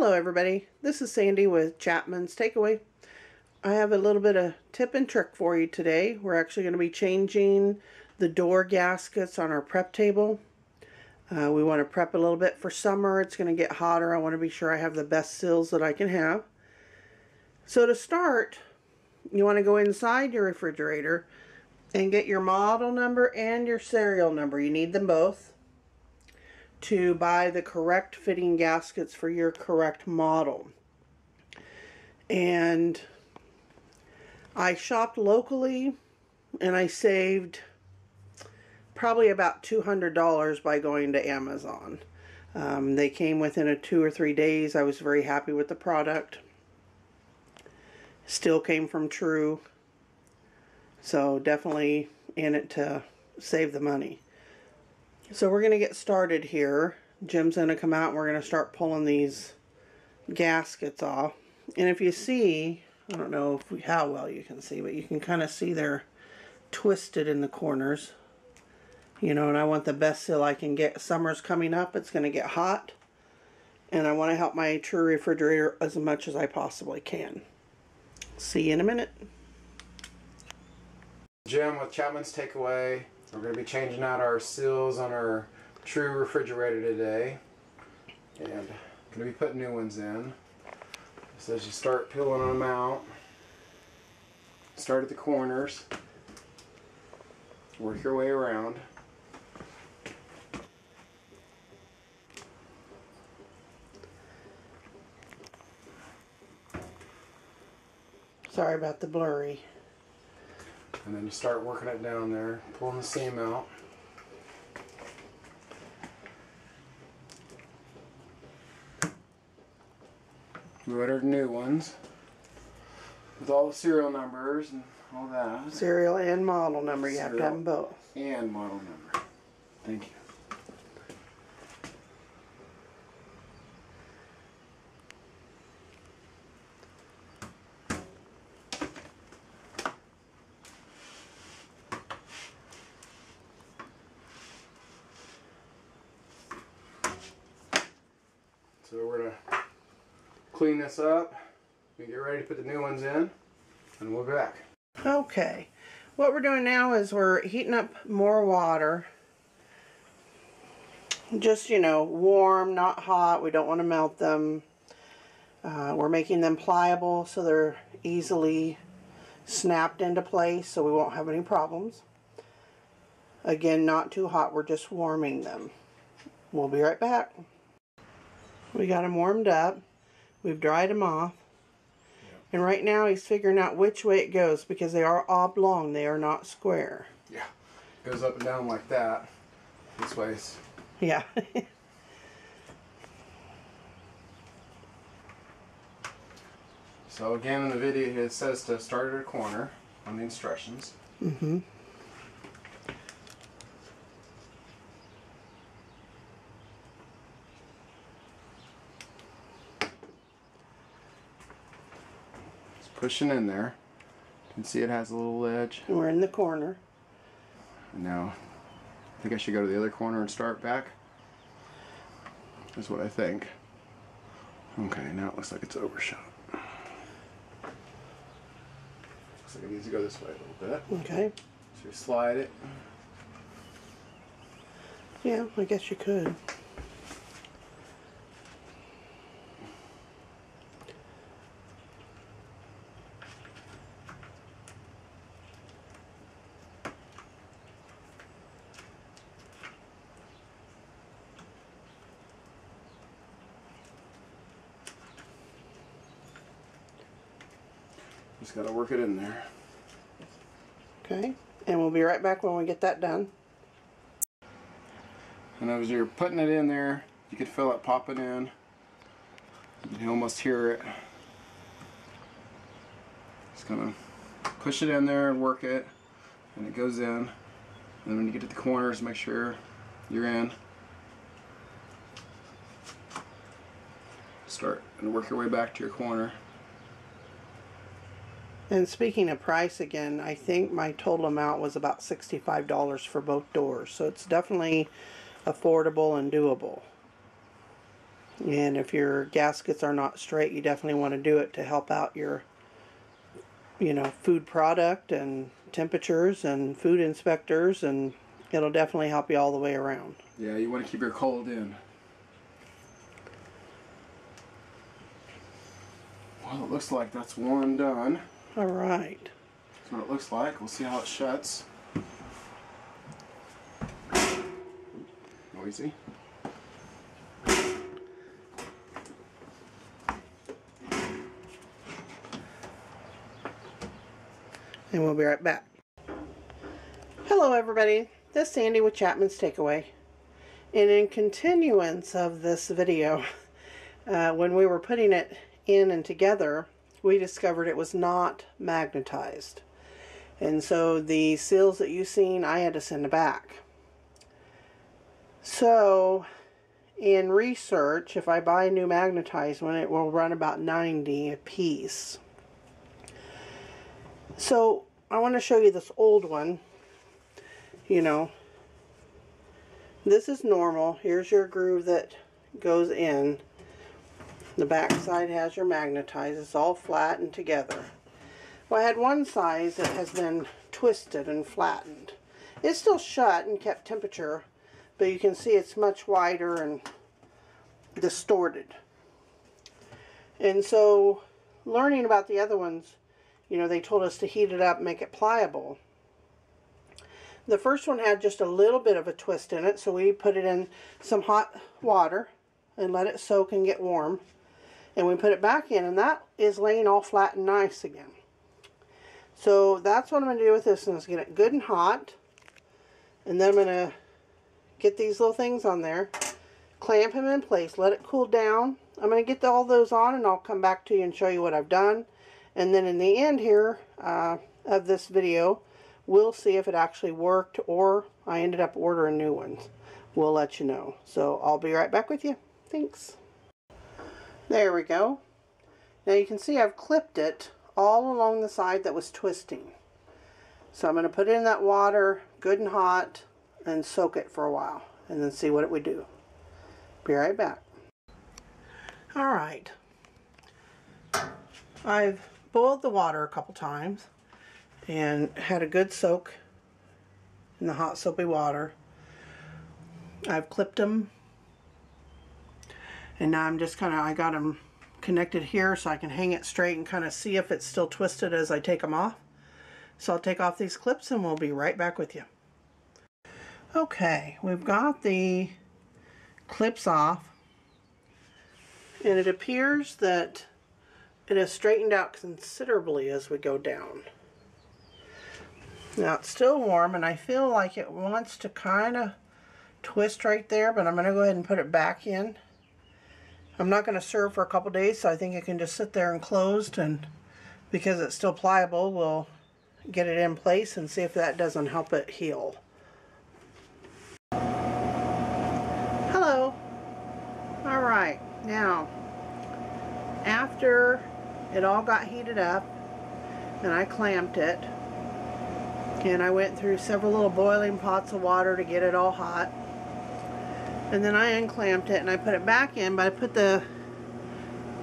Hello everybody, this is Sandy with Chapmans Takeaway. I have a little bit of tip and trick for you today. We're actually going to be changing the door gaskets on our prep table. We want to prep a little bit for summer. It's going to get hotter. I want to be sure I have the best sills that I can have. So to start, you want to go inside your refrigerator and get your model number and your serial number. You need them both to buy the correct fitting gaskets for your correct model. And I shopped locally and I saved probably about $200 by going to Amazon. They came within 2 or 3 days. I was very happy with the product. Still came from True. So definitely in it to save the money. So we're going to get started here. Jim's going to come out and we're going to start pulling these gaskets off. And if you see, I don't know how well you can see, but you can kind of see they're twisted in the corners. You know, and I want the best sill I can get. Summer's coming up. It's going to get hot. And I want to help my True refrigerator as much as I possibly can. See you in a minute. Jim with Chapmans Takeaway. We're going to be changing out our sills on our True refrigerator today. And going to be putting new ones in. So as you start peeling them out, start at the corners. Work your way around. Sorry about the blurry. And then you start working it down there, pulling the seam out. We ordered new ones with all the serial numbers and all that. Serial and model number, you have to have them both. And model number. Thank you. So we're going to clean this up and get ready to put the new ones in, and we'll be back. Okay, what we're doing now is we're heating up more water. Just, you know, warm, not hot. We don't want to melt them. We're making them pliable so they're easily snapped into place so we won't have any problems. Again, not too hot. We're just warming them. We'll be right back. We got them warmed up. We've dried them off. Yeah. And right now he's figuring out which way it goes because they are oblong. They are not square. Yeah. It goes up and down like that. This way. Yeah. So again in the video it says to start at a corner on the instructions. Mm-hmm. Pushing in there. You can see it has a little ledge. And we're in the corner. Now, I think I should go to the other corner and start back. That's what I think. Okay, now it looks like it's overshot. Looks like it needs to go this way a little bit. Okay. So you slide it. Yeah, I guess you could. Just gotta work it in there. Okay, and we'll be right back when we get that done. And as you're putting it in there, you can feel it popping in. You can almost hear it. Just gonna push it in there and work it, and it goes in. And then when you get to the corners, make sure you're in. Start and work your way back to your corner. And speaking of price again, I think my total amount was about $65 for both doors. So it's definitely affordable and doable. And if your gaskets are not straight, you definitely want to do it to help out your, food product and temperatures and food inspectors, and it'll definitely help you all the way around. Yeah, you want to keep your cold in. Well, it looks like that's one done. All right. That's what it looks like. We'll see how it shuts. Noisy. And we'll be right back. Hello everybody, this is Sandy with Chapmans Takeaway. And in continuance of this video, when we were putting it in and together, we discovered it was not magnetized. And so the seals that you've seen, I had to send back. So in research, if I buy a new magnetized one, it will run about $90 a piece. So I want to show you this old one. This is normal. Here's your groove that goes in. The back side has your magnetized. It's all flat and together. Well, I had one size that has been twisted and flattened. It's still shut and kept temperature, but you can see it's much wider and distorted. And so, learning about the other ones, they told us to heat it up, make it pliable. The first one had just a little bit of a twist in it, so we put it in some hot water and let it soak and get warm. And we put it back in, and that is laying all flat and nice again. So that's what I'm going to do with this, is get it good and hot. And then I'm going to get these little things on there, clamp them in place, let it cool down. I'm going to get all those on, and I'll come back to you and show you what I've done. And then in the end here of this video, we'll see if it actually worked or I ended up ordering new ones. We'll let you know. So I'll be right back with you. Thanks. There we go. Now you can see I've clipped it all along the side that was twisting. So I'm going to put it in that water, good and hot, and soak it for a while, and then see what it would do. Be right back. Alright. I've boiled the water a couple times and had a good soak in the hot soapy water. I've clipped them, and now I'm just I got them connected here so I can hang it straight and kind of see if it's still twisted as I take them off. So I'll take off these clips and we'll be right back with you. Okay, we've got the clips off, and it appears that it has straightened out considerably as we go down. Now it's still warm, and I feel like it wants to kind of twist right there, but I'm going to go ahead and put it back in. I'm not going to serve for a couple days, so I think it can just sit there enclosed, and because it's still pliable, we'll get it in place and see if that doesn't help it heal. Hello. Alright, now after it all got heated up and I clamped it, and I went through several little boiling pots of water to get it all hot, and then I unclamped it and I put it back in, but I put the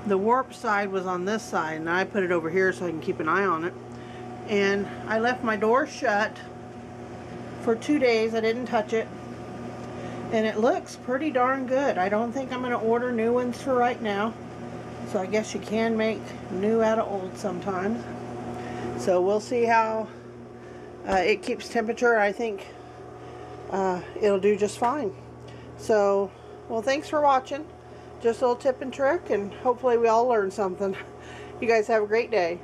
warp side was on this side, and I put it over here so I can keep an eye on it. And I left my door shut for 2 days. I didn't touch it, and it looks pretty darn good. I don't think I'm going to order new ones for right now, so I guess you can make new out of old sometimes. So we'll see how it keeps temperature. I think it'll do just fine. So, well, thanks for watching. Just a little tip and trick, and hopefully we all learned something. You guys have a great day.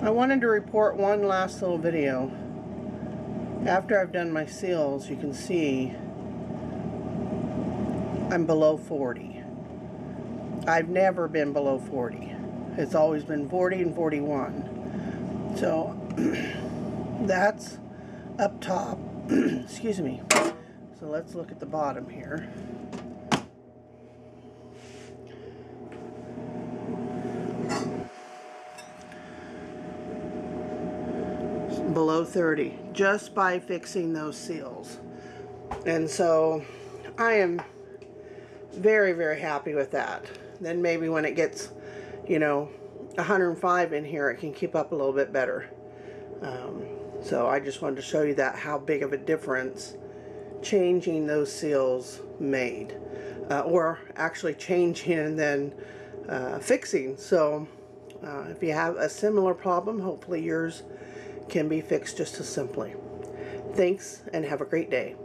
I wanted to report one last little video. After I've done my seals, you can see I'm below 40. I've never been below 40. It's always been 40 and 41. So that's up top. Excuse me. So let's look at the bottom here. Below 30, just by fixing those seals. And so I am very, very happy with that. Then maybe when it gets, you know, 105 in here, it can keep up a little bit better. So I just wanted to show you that, how big of a difference changing those seals made, or actually changing and then fixing. So if you have a similar problem, hopefully yours can be fixed just as simply. Thanks, and have a great day.